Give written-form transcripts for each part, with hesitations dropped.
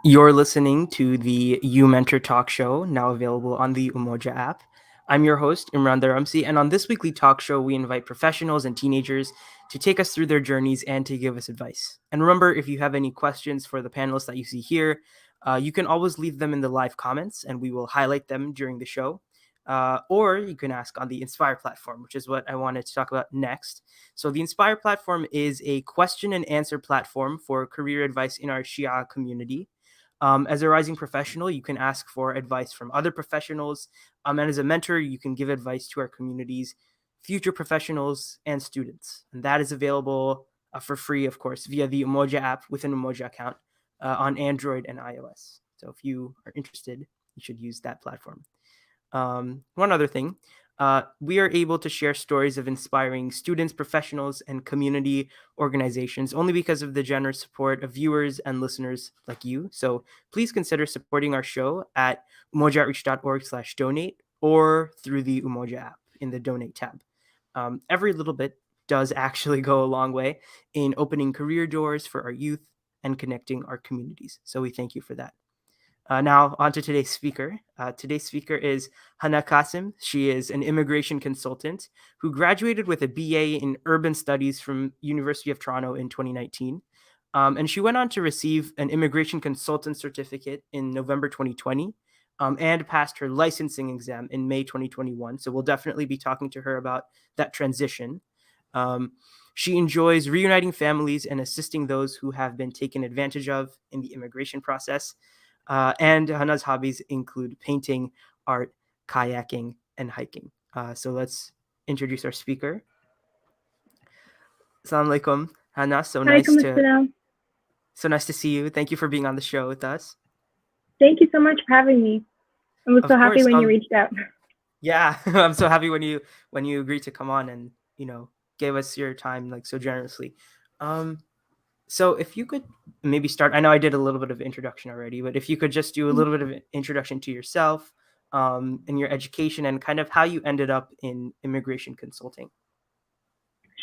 You're listening to the uMentor Talk Show, now available on the Umoja app. I'm your host, Imran Dharamsi, and on this weekly talk show, we invite professionals and teenagers to take us through their journeys and to give us advice. And remember, if you have any questions for the panelists that you see here, you can always leave them in the live comments, and we will highlight them during the show. Or you can ask on the Inspire platform, which is what I wanted to talk about next. So, the Inspire platform is a question and answer platform for career advice in our Shia community. As a rising professional, you can ask for advice from other professionals. And as a mentor, you can give advice to our community's future professionals and students. And that is available for free, of course, via the Umoja app with an Umoja account on Android and iOS. So if you are interested, you should use that platform. One other thing, we are able to share stories of inspiring students, professionals, and community organizations only because of the generous support of viewers and listeners like you. So please consider supporting our show at umojaoutreach.org/donate or through the Umoja app in the donate tab. Every little bit does actually go a long way in opening career doors for our youth and connecting our communities. So we thank you for that. Now, on to today's speaker. Today's speaker is Hanna Kassim. She is an immigration consultant who graduated with a BA in Urban Studies from University of Toronto in 2019. And she went on to receive an immigration consultant certificate in November 2020 and passed her licensing exam in May 2021. So we'll definitely be talking to her about that transition. Um, she enjoys reuniting families and assisting those who have been taken advantage of in the immigration process. And Hannah's hobbies include painting, art, kayaking, and hiking. So let's introduce our speaker. Assalamu alaikum, Hannah. Alaikum assalam. So nice to see you. Thank you for being on the show with us. Thank you so much for having me. I was so Of happy course. when you reached out. Yeah, I'm so happy when you agreed to come on and gave us your time like so generously. Um, So if you could maybe start, I know I did a little bit of introduction already, but if you could just do a little bit of an introduction to yourself and your education and kind of how you ended up in immigration consulting.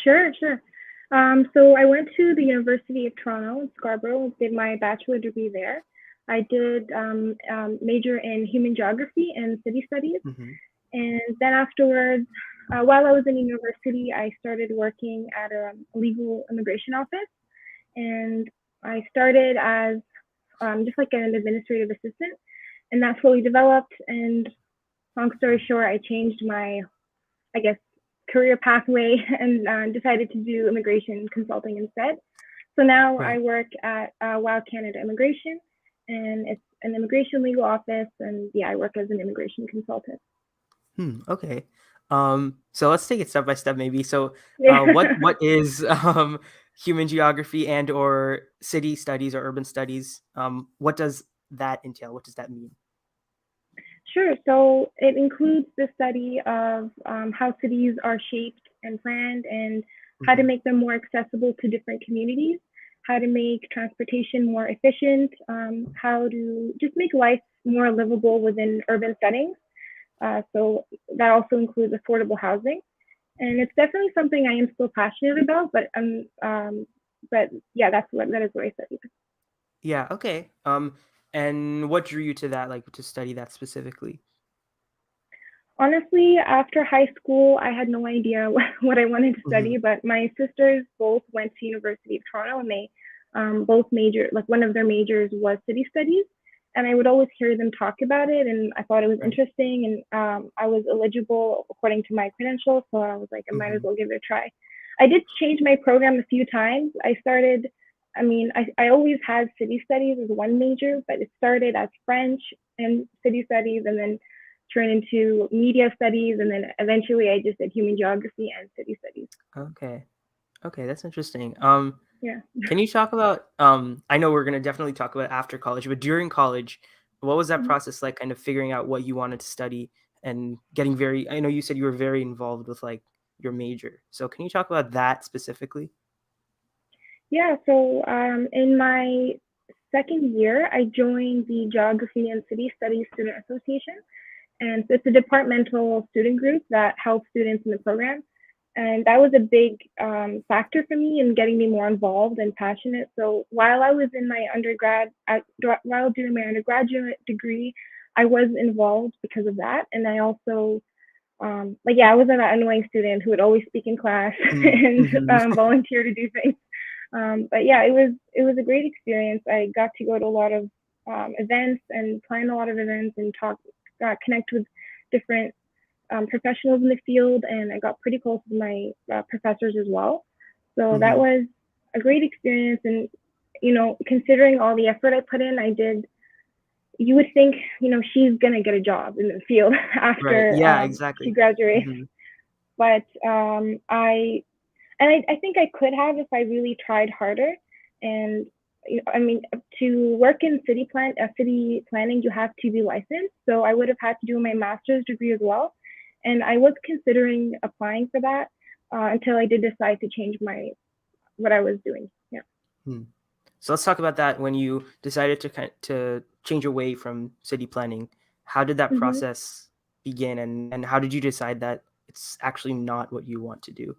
Sure. So I went to the University of Toronto in Scarborough, did my bachelor degree there. I did major in human geography and city studies. Mm-hmm. And then afterwards, while I was in university, I started working at a legal immigration office. And I started as just like an administrative assistant. And that slowly developed. And long story short, I changed my, I guess, career pathway and decided to do immigration consulting instead. So now I Right. work at WOW Canada Immigration, and it's an immigration legal office. And yeah, I work as an immigration consultant. Okay. So let's take it step by step, maybe. So, Yeah. what is human geography and or city studies or urban studies? What does that entail? What does that mean? Sure. So it includes the study of how cities are shaped and planned and how to Mm-hmm. make them more accessible to different communities, how to make transportation more efficient, how to just make life more livable within urban settings. So that also includes affordable housing. And it's definitely something I am still passionate about, but yeah, that is what I studied. Yeah. Okay. And what drew you to that, like to study that specifically? Honestly, after high school, I had no idea what I wanted to Mm-hmm. study, but my sisters both went to University of Toronto and they both major, like one of their majors was city studies. And I would always hear them talk about it, and I thought it was Right. interesting. And I was eligible according to my credentials, so I was like, I might as Mm-hmm. well give it a try. I did change my program a few times. I always had city studies as one major, but it started as French and city studies, and then turned into media studies, and then eventually I just did human geography and city studies. Okay. Okay, that's interesting. Yeah. Can you talk about I know we're gonna definitely talk about after college, but during college, what was that process like kind of figuring out what you wanted to study and getting very I know you said you were very involved with like your major. So can you talk about that specifically? Yeah. So in my second year, I joined the Geography and City Studies Student Association. And so it's a departmental student group that helps students in the program. And that was a big factor for me in getting me more involved and passionate. So while I was in my while doing my undergraduate degree, I was involved because of that. And I also, I was an annoying student who would always speak in class and Mm-hmm. volunteer to do things. But yeah, it was a great experience. I got to go to a lot of events and plan a lot of events and connect with different professionals in the field, and I got pretty close with my professors as well. So that Mm-hmm. was a great experience. And, considering all the effort I put in, I did. You would think, she's going to get a job in the field Right. after Yeah, she exactly. graduates. Mm-hmm. But I think I could have if I really tried harder. And I mean, to work in city planning, you have to be licensed. So I would have had to do my master's degree as well, and I was considering applying for that until I did decide to change my what I was doing. Yeah. Hmm. So let's talk about that. When you decided to change away from city planning, how did that hmm process begin, and how did you decide that it's actually not what you want to do?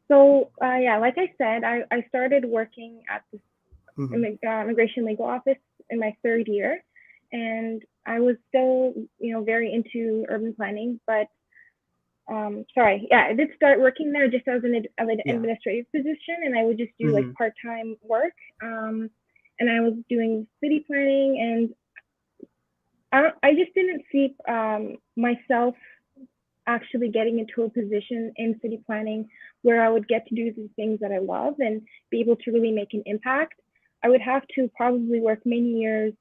So yeah, like I said, I started working at the Mm-hmm. immigration legal office in my third year, and I was still very into urban planning, but sorry, yeah, I did start working there just as an Yeah. administrative position, and I would just do like Mm-hmm. part-time work. And I was doing city planning, and I just didn't see myself actually getting into a position in city planning where I would get to do the things that I love and be able to really make an impact. I would have to probably work many years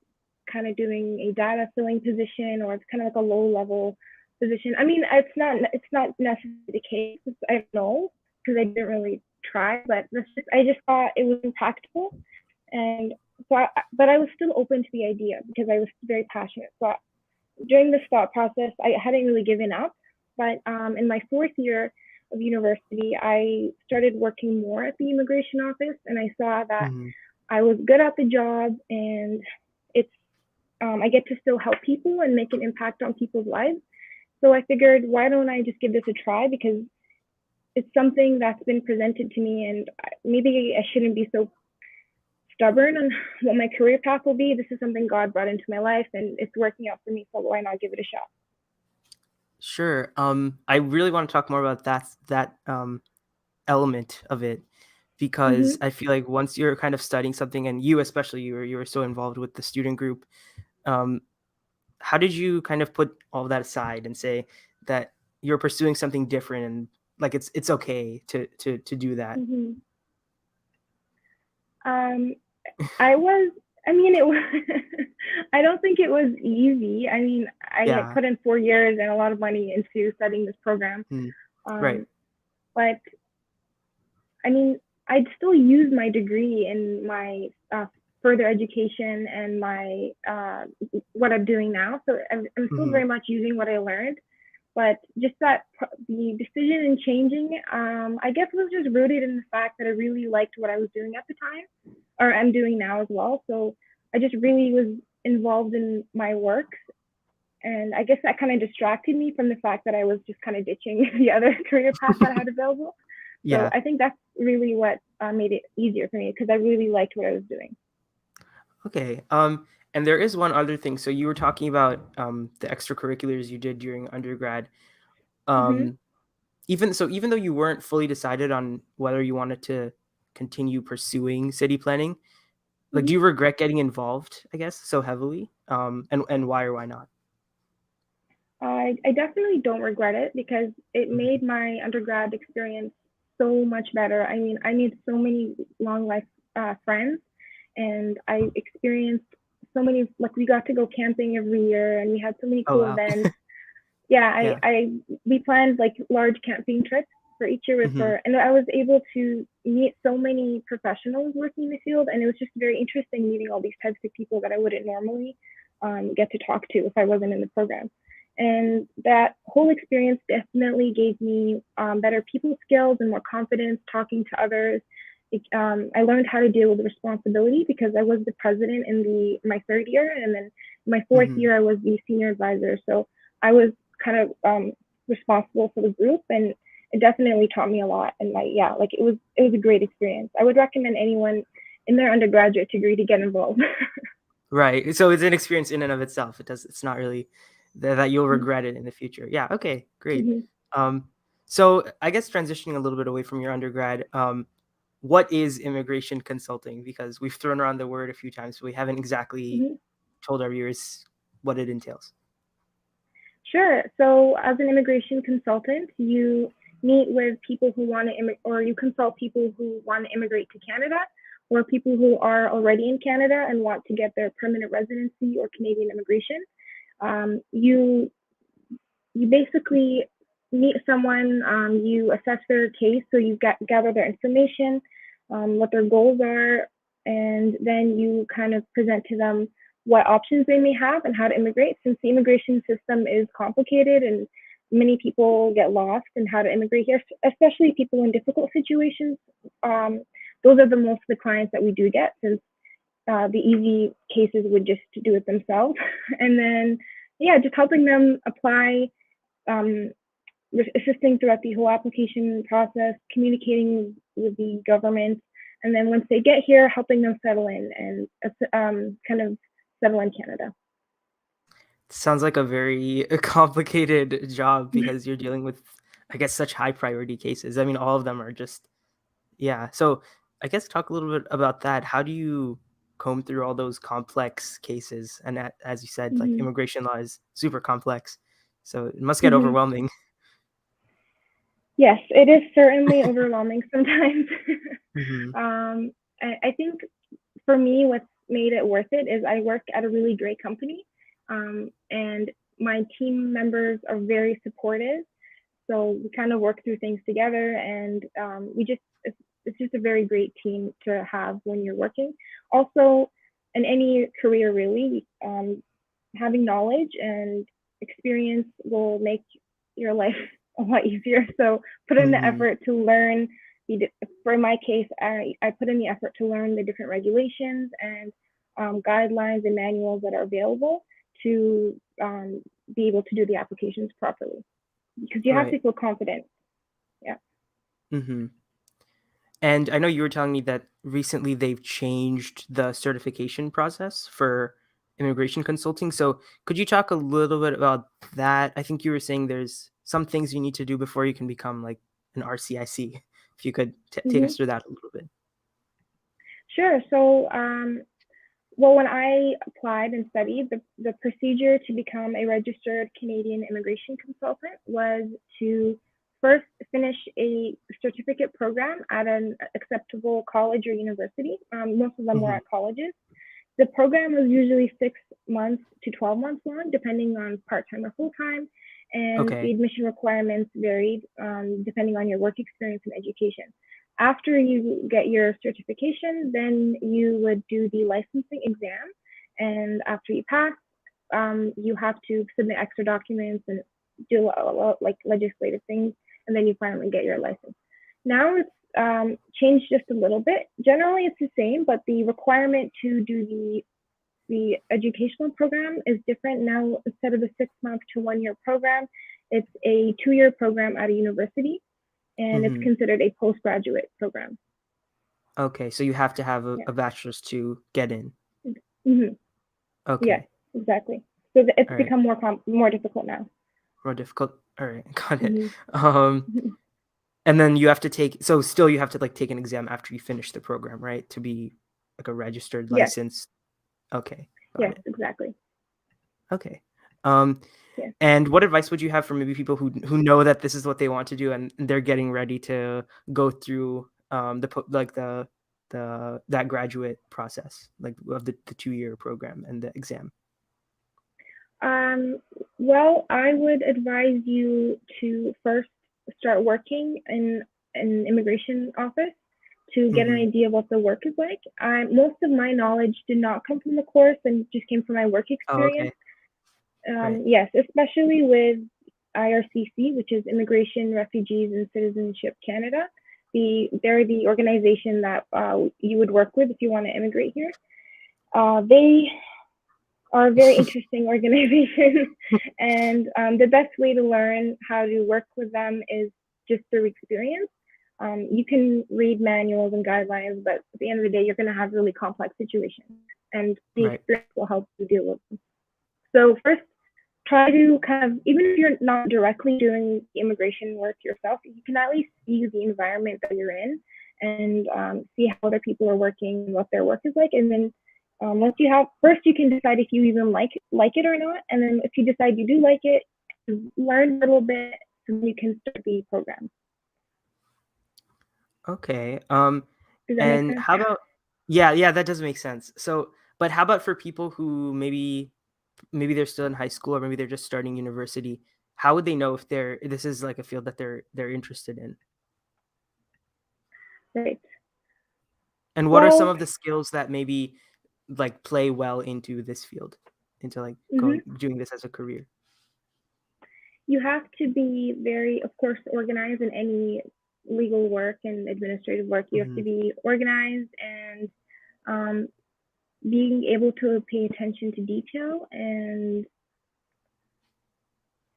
kind of doing a data filling position, or it's kind of like a low level position. I mean, it's not necessarily the case. I don't know because I didn't really try, but I just thought it was impractical. And but I was still open to the idea because I was very passionate. So during this thought process, I hadn't really given up. But in my fourth year of university, I started working more at the immigration office, and I saw that Mm-hmm. I was good at the job, and it's I get to still help people and make an impact on people's lives. So I figured, why don't I just give this a try? Because it's something that's been presented to me, and maybe I shouldn't be so stubborn on what my career path will be. This is something God brought into my life, and it's working out for me. So why not give it a shot? Sure. I really want to talk more about that element of it, because Mm-hmm. I feel like once you're kind of studying something, and you especially, you were so involved with the student group, um, how did you kind of put all that aside and say that you're pursuing something different, and like it's okay to do that? Mm-hmm. Um, I was, I mean, it was, I don't think it was easy. I mean, I had Yeah. put in 4 years and a lot of money into studying this program. Mm. Right. Um, but I mean, I'd still use my degree in my further education and my what I'm doing now. So I'm still Hmm. very much using what I learned. But just the decision in changing, I guess, was just rooted in the fact that I really liked what I was doing at the time, or I'm doing now as well. So I just really was involved in my work, and I guess that kind of distracted me from the fact that I was just kind of ditching the other career path that I had available. So Yeah. I think that's really what made it easier for me because I really liked what I was doing. Okay. And there is one other thing. So you were talking about the extracurriculars you did during undergrad. hmm Um, even though you weren't fully decided on whether you wanted to continue pursuing city planning, like, do hmm you regret getting involved, I guess, so heavily? And why or why not? I definitely don't regret it because it Mhm. made my undergrad experience so much better. I mean, I made so many long life friends, and I experienced so many, like, we got to go camping every year, and we had so many Oh cool wow. events. Yeah, Yeah. we planned like large camping trips for each year Hmm. and I was able to meet so many professionals working in the field, and it was just very interesting meeting all these types of people that I wouldn't normally get to talk to if I wasn't in the program. And that whole experience definitely gave me better people skills and more confidence talking to others. I learned how to deal with responsibility because I was the president in the my third year, and then my fourth Hmm. year I was the senior advisor. So I was kind of responsible for the group, and it definitely taught me a lot. And it was a great experience. I would recommend anyone in their undergraduate degree to get involved. Right. So it's an experience in and of itself. It's not really that you'll regret it in the future. Yeah. Okay. Great. Mm-hmm. So I guess transitioning a little bit away from your undergrad, what is immigration consulting? Because we've thrown around the word a few times, but we haven't exactly Mm-hmm. told our viewers what it entails. Sure. So as an immigration consultant, you meet with people who want to or you consult people who want to immigrate to Canada, or people who are already in Canada and want to get their permanent residency or Canadian immigration. You basically meet someone, you assess their case, so you gather their information, what their goals are, and then you kind of present to them what options they may have and how to immigrate, since the immigration system is complicated and many people get lost in how to immigrate here, especially people in difficult situations. Those are the most of the clients that we do get, since the easy cases would just do it themselves. And then, yeah, just helping them apply, um, assisting throughout the whole application process, communicating with the government, and then once they get here, helping them settle in and kind of settle in Canada. Sounds like a very complicated job because you're dealing with, I guess, such high priority cases. I mean, all of them are just, yeah. So I guess talk a little bit about that. How do you comb through all those complex cases? And as you said, like Mm-hmm. immigration law is super complex. So it must get Mm-hmm. overwhelming. Yes, it is certainly overwhelming sometimes. Hmm. I think for me, what's made it worth it is I work at a really great company, and my team members are very supportive. So we kind of work through things together, and it's just a very great team to have when you're working. Also, in any career, really, having knowledge and experience will make your life a lot easier. So put in the Hmm. effort to learn. For my case, I put in the effort to learn the different regulations and guidelines and manuals that are available to be able to do the applications properly, because you have Right. to feel confident. Yeah. Hmm. And I know you were telling me that recently they've changed the certification process for immigration consulting. So could you talk a little bit about that? I think you were saying there's some things you need to do before you can become like an RCIC. If you could take Mm-hmm. us through that a little bit. Sure. So, well, when I applied and studied, the procedure to become a registered Canadian immigration consultant was to first finish a certificate program at an acceptable college or university. Most of them were Hmm. at colleges. The program was usually 6 months to 12 months long, depending on part time or full time, and the Okay. admission requirements varied depending on your work experience and education. After you get your certification, then you would do the licensing exam, and after you pass, you have to submit extra documents and do like legislative things, and then you finally get your license. Now it's changed just a little bit. Generally, it's the same, but the requirement to do the educational program is different now. Instead of a 6 month to 1 year program, it's a 2 year program at a university, and it's Hmm. considered a postgraduate program. Okay. So you have to have Yeah. a bachelor's to get in. Mm-hmm. Yes, Okay. exactly. So it's All right. become more difficult now. More difficult. All right. Got it. Mm-hmm. Um, and then you have to take, so still you have to like take an exam after you finish the program, right? To be like a registered Yes, licensed. Okay, got yes, it. exactly. Okay. Um, Yes. and what advice would you have for maybe people who know that this is what they want to do and they're getting ready to go through the that graduate process, like of the 2 year program and the exam? Um, well, I would advise you to first start working in an immigration office to get an Mm-hmm. idea of what the work is like. Most of my knowledge did not come from the course and just came from my work Oh, experience. okay. Right. Yes, especially with IRCC, which is Immigration, Refugees, and Citizenship Canada. They're the organization that you would work with if you want to immigrate here. They are a very interesting organization, and the best way to learn how to work with them is just through experience. You can read manuals and guidelines, but at the end of the day, you're going to have really complex situations, and the Right. experience will help you deal with them. So first, try to kind of, even if you're not directly doing the immigration work yourself, you can at least see the environment that you're in and see how other people are working, what their work is like, and then once you have, first you can decide if you even like it or not, and then if you decide you do like it, learn a little bit, so then you can start the program. Okay. Does that make And sense? how about, yeah, that does make sense. So, but how about for people who maybe they're still in high school or maybe they're just starting university? How would they know if this is like a field that they're interested in? Right. And what are some Well, of the skills that maybe like play well into this field, into like mhm. going doing this as a career? You have to be very, of course, organized in any legal work and administrative work. You have to Hmm. be organized and um, being able to pay attention to detail and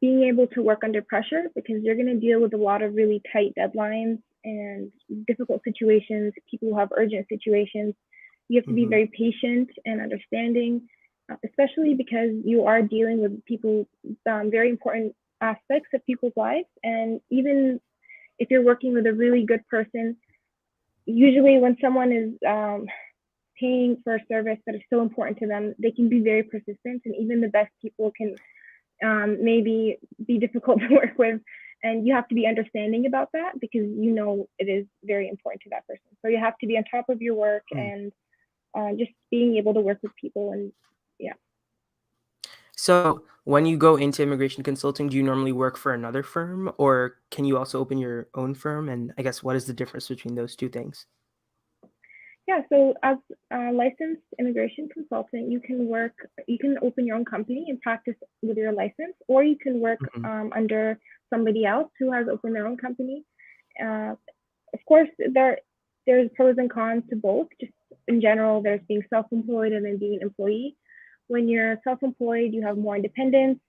being able to work under pressure, because you're going to deal with a lot of really tight deadlines and difficult situations, people who have urgent situations. You have to be Hmm. very patient and understanding, especially because you are dealing with people, very important aspects of people's lives. And even if you're working with a really good person, usually when someone is paying for a service that is so important to them, they can be very persistent, and even the best people can maybe be difficult to work with. And you have to be understanding about that, because you know it is very important to that person. So you have to be on top of your work and just being able to work with people. And yeah. So when you go into immigration consulting, do you normally work for another firm or can you also open your own firm? And I guess what is the difference between those two things? Yeah, so as a licensed immigration consultant, you can open your own company and practice with your license, or you can work Hmm. under somebody else who has opened their own company. Uh, of course, there's pros and cons to both. Just in general, there's being self-employed and then being an employee. When you're self-employed, you have more independence.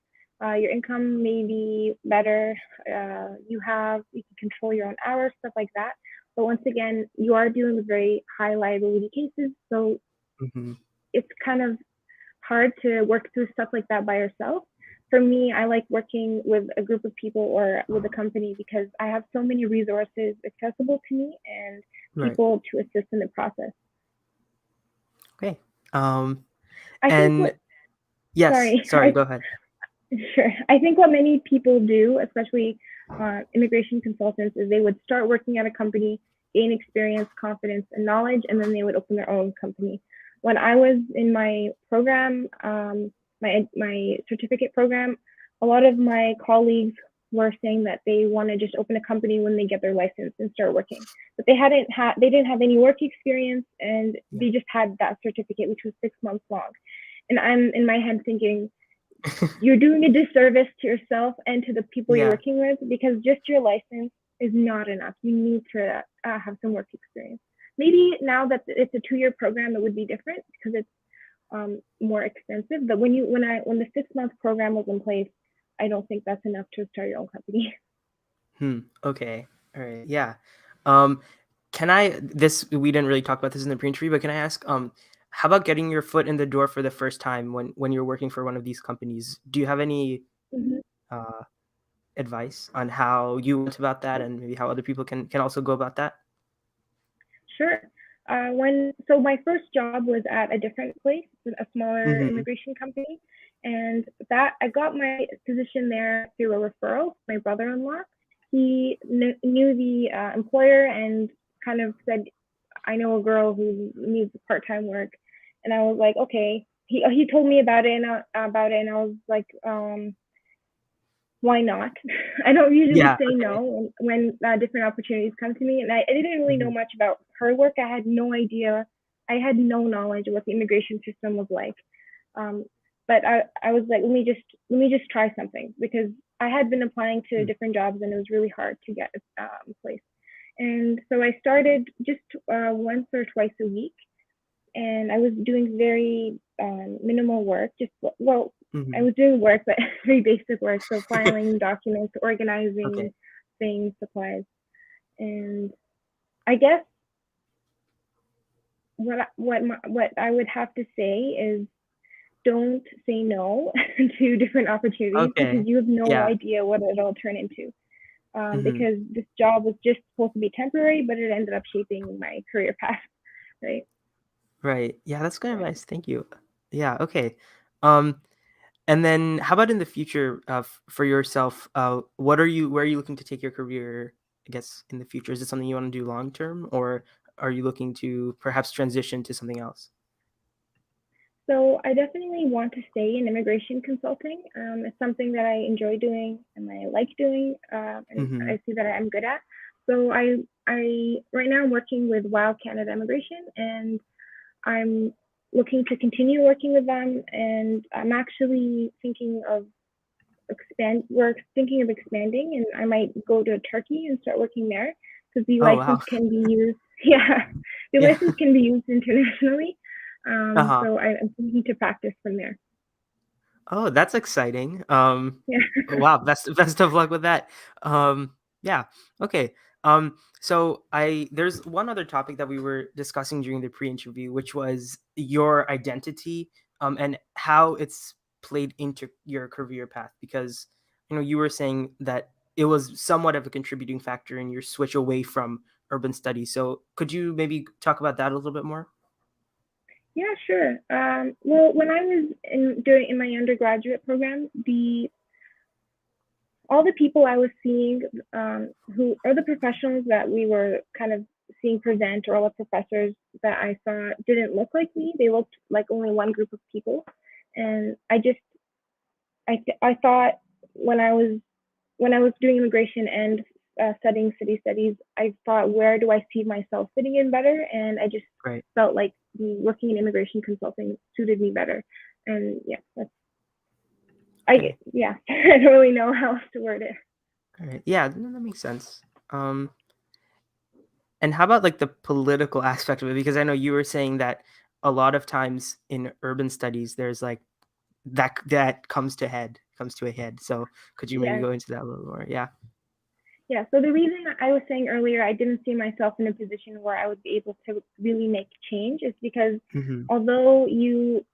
Your income may be better. You can control your own hours, stuff like that. But once again, you are dealing with very high liability cases, so Hmm. it's kind of hard to work through stuff like that by yourself. For me, I like working with a group of people or with a company, because I have so many resources accessible to me and Right. people to assist in the process. Okay. Um, I think and what, yes, sorry, sorry, go ahead. sure. I think what many people do, especially immigration consultants, is they would start working at a company, gain experience, confidence, and knowledge, and then they would open their own company. When I was in my program, my certificate program, a lot of my colleagues were saying that they want to just open a company when they get their license and start working, but they didn't have any work experience, and Yeah. they just had that certificate, which was 6 months long. And I'm in my head thinking, you're doing a disservice to yourself and to the people you're Yeah. working with, because just your license is not enough. You need to have some work experience. Maybe now that it's a 2 year program, it would be different because it's more expensive. But when the 6 month program was in place, I don't think that's enough to start your own company. Okay. All right. Yeah. Um, can I this we didn't really talk about this in the pre-interview, but can I ask, how about getting your foot in the door for the first time when you're working for one of these companies? Do you have any Mm-hmm. uh advice on how you went about that and maybe how other people can also go about that? Sure. When so my first job was at a different place, a smaller Mm-hmm. immigration company, and that I got my position there through a referral. My brother-in-law, he knew the employer and kind of said, "I know a girl who needs part-time work," and I was like, "Okay." He told me about it, and I was like, why not? I don't usually Yeah. say Okay. no when different opportunities come to me. And I didn't really know Hmm. much about her work. I had no idea. I had no knowledge of what the immigration system was like. Um, but I was like, let me just try something, because I had been applying to different jobs and it was really hard to get a place. And so I started just once or twice a week, and I was doing very minimal work. Just, well, I Hmm. was doing work, but very basic work. So filing documents, organizing Okay. things, supplies. And I guess what I would have to say is don't say no to different opportunities because Okay. you have no Yeah. idea what it'll turn into. Hmm. Because this job was just supposed to be temporary, but it ended up shaping my career path, right? Right. Yeah, that's good Yeah. advice. Thank you. Yeah. Okay. Um, and then how about in the future, for yourself? Where are you looking to take your career? I guess in the future, is it something you want to do long term, or are you looking to perhaps transition to something else? So I definitely want to stay in immigration consulting. It's something that I enjoy doing and I like doing, and Mm-hmm. I see that I'm good at. So I right now I'm working with Wow Canada Immigration, and I'm looking to continue working with them. And I'm actually thinking of expand. We're thinking of expanding, and I might go to Turkey and start working there because the Oh wow. license can be used. Yeah, the Yeah. license can be used internationally. Uh-huh. So I'm thinking to practice from there. Oh, that's exciting. Yeah. Wow, best of luck with that. Yeah. Okay. So there's one other topic that we were discussing during the pre-interview, which was your identity, and how it's played into your career path. Because you were saying that it was somewhat of a contributing factor in your switch away from urban studies. So could you maybe talk about that a little bit more? Yeah, sure. Well, when I was in my undergraduate program, the all the people I was seeing, who are the professionals that we were kind of seeing present, or all the professors that I saw didn't look like me. They looked like only one group of people, and I thought when I was when I was doing immigration and studying city studies, I thought, where do I see myself fitting in better? And I just Right. felt like working in immigration consulting suited me better. And yeah, Okay. yeah, I don't really know how else to word it. All right. Yeah, no, that makes sense. Um, And how about like the political aspect of it? Because I know you were saying that a lot of times in urban studies, there's like that comes to a head. So could you maybe Yeah, go into that a little more? Yeah. yeah. So the reason I was saying earlier I didn't see myself in a position where I would be able to really make change is because Hmm. although you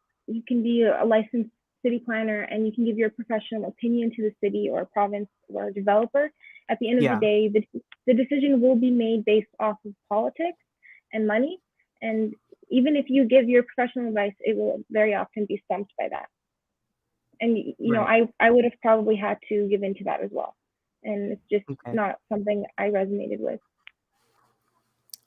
can be a licensed city planner and you can give your professional opinion to the city or province or developer, at the end of the Yeah. day, the decision will be made based off of politics and money. And even if you give your professional advice, it will very often be stumped by that. And Right. I would have probably had to give into that as well, and it's just Okay. not something I resonated with.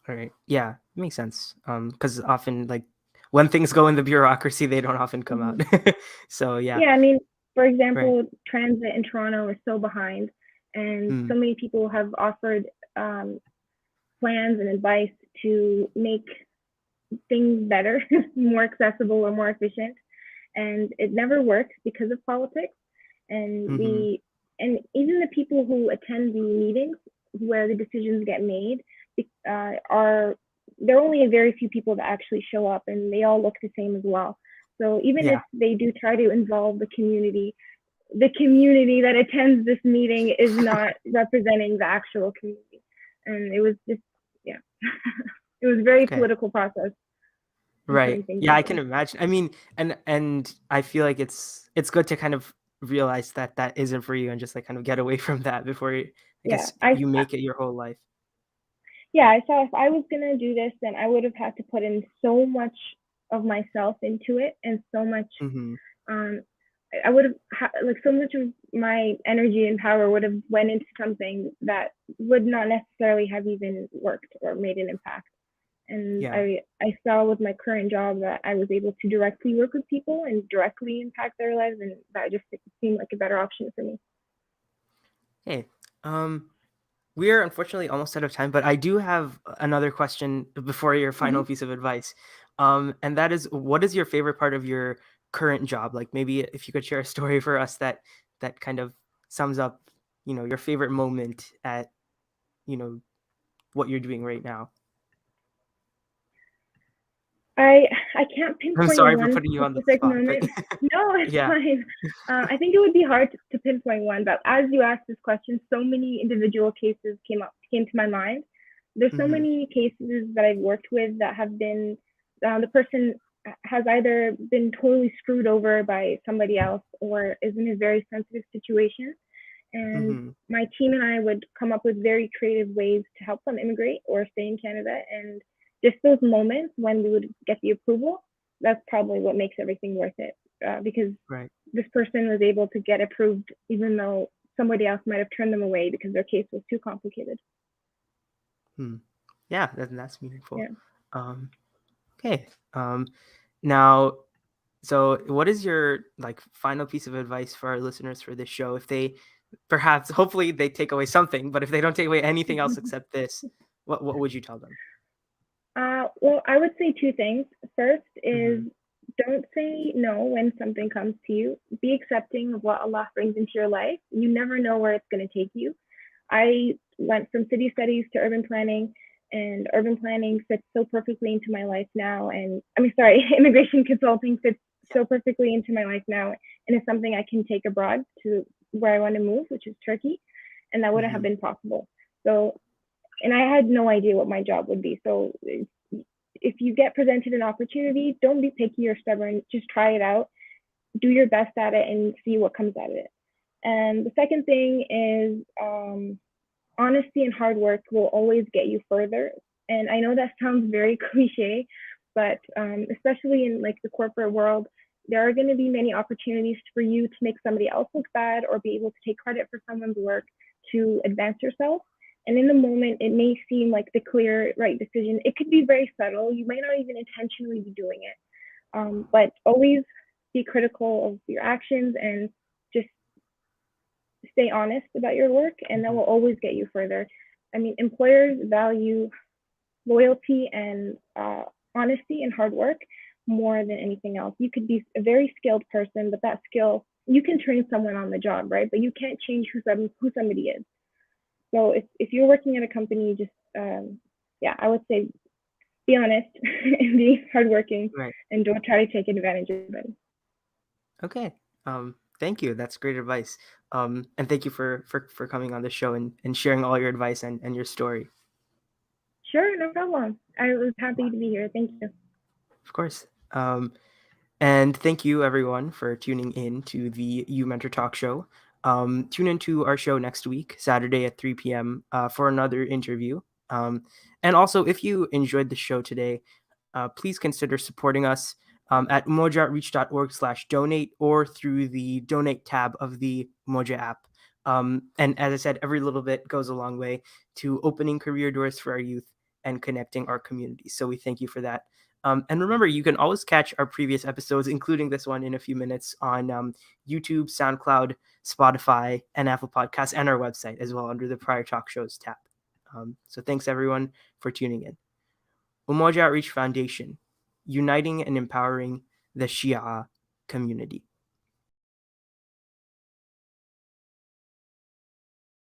All right. Yeah, makes sense. Because often like when things go in the bureaucracy, they don't often come Mm-hmm. out. So yeah. Yeah, I mean, for Right. example, transit in Toronto is so behind, and Mm. so many people have offered um, plans and advice to make things better, more accessible, or more efficient, and it never works because of politics. And Hmm. even the people who attend the meetings where the decisions get made are there are only a very few people that actually show up, and they all look the same as well. So even if Yeah. they do try to involve the community that attends this meeting is not representing the actual community. And it was just, yeah, it was a very Okay. political process in Right. putting things Yeah, in I place. can imagine. I mean, and I feel like it's good to kind of realize that that isn't for you and just like kind of get away from that before I Yeah, guess you make it your whole life. I saw if I was gonna do this, then I would have had to put in so much of myself into it, and so much. Hmm. Um, I would have like so much of my energy and power would have went into something that would not necessarily have even worked or made an impact. And Yeah. I saw with my current job that I was able to directly work with people and directly impact their lives, and that just seemed like a better option for me. Hey, um, we are unfortunately almost out of time, but I do have another question before your Mm-hmm. final piece of advice. And that is, what is your favorite part of your current job? Like maybe if you could share a story for us that kind of sums up, your favorite moment at, you know, what you're doing right now. I I can't I'm pinpoint sorry for one putting you on the specific spot, but moment. No, it's yeah. fine. I think it would be hard to pinpoint one, but as you asked this question, so many individual cases came to my mind. There's so Mm-hmm. many cases that I've worked with that have been the person has either been totally screwed over by somebody else or is in a very sensitive situation. And Mm-hmm. my team and I would come up with very creative ways to help them immigrate or stay in Canada. And just those moments when we would get the approval, that's probably what makes everything worth it. Because Right. this person was able to get approved even though somebody else might have turned them away because their case was too complicated. Hmm. Yeah, that's meaningful. Yeah. Um, okay. Now, so what is your like final piece of advice for our listeners for this show? If they perhaps, hopefully, they take away something, but if they don't take away anything else except this, what would you tell them? Well, I would say two things. First is Mm-hmm. don't say no when something comes to you. Be accepting of what Allah brings into your life. You never know where it's going to take you. I went from city studies to urban planning, and urban planning fits so perfectly into my life now. And I mean, sorry, immigration consulting fits so perfectly into my life now, and it's something I can take abroad to where I want to move, which is Turkey, and that wouldn't have Mm-hmm. been possible. So, and I had no idea what my job would be. So, if you get presented an opportunity, don't be picky or stubborn. Just try it out, do your best at it, and see what comes out of it. And the second thing is honesty and hard work will always get you further. And I know that sounds very cliche, but especially in like the corporate world, there are going to be many opportunities for you to make somebody else look bad or be able to take credit for someone's work to advance yourself. And in the moment, it may seem like the clear, right decision. It could be very subtle. You might not even intentionally be doing it. But always be critical of your actions and just stay honest about your work, and that Mm-hmm. will always get you further. I mean, employers value loyalty and honesty and hard work more than anything else. You could be a very skilled person, but that skill, you can train someone on the job, right? But you can't change who somebody is. So if you're working at a company, just yeah, I would say be honest and be hardworking, Right. and don't try to take advantage of it. Okay. Thank you. That's great advice. And thank you for coming on the show and sharing all your advice and your story. Sure, no problem. I was happy to be here. Thank you. Of course. And thank you, everyone, for tuning in to the uMentor Talk Show. Tune into our show next week, Saturday at 3 p.m., for another interview. And also, if you enjoyed the show today, please consider supporting us at umojareach.org/donate or through the donate tab of the Umoja app. And as I said, every little bit goes a long way to opening career doors for our youth and connecting our communities. So we thank you for that. And remember, you can always catch our previous episodes, including this one, in a few minutes on YouTube, SoundCloud, Spotify, and Apple Podcasts, and our website as well under the Prior Talk Shows tab. So thanks, everyone, for tuning in. Umoja Outreach Foundation, uniting and empowering the Shia community.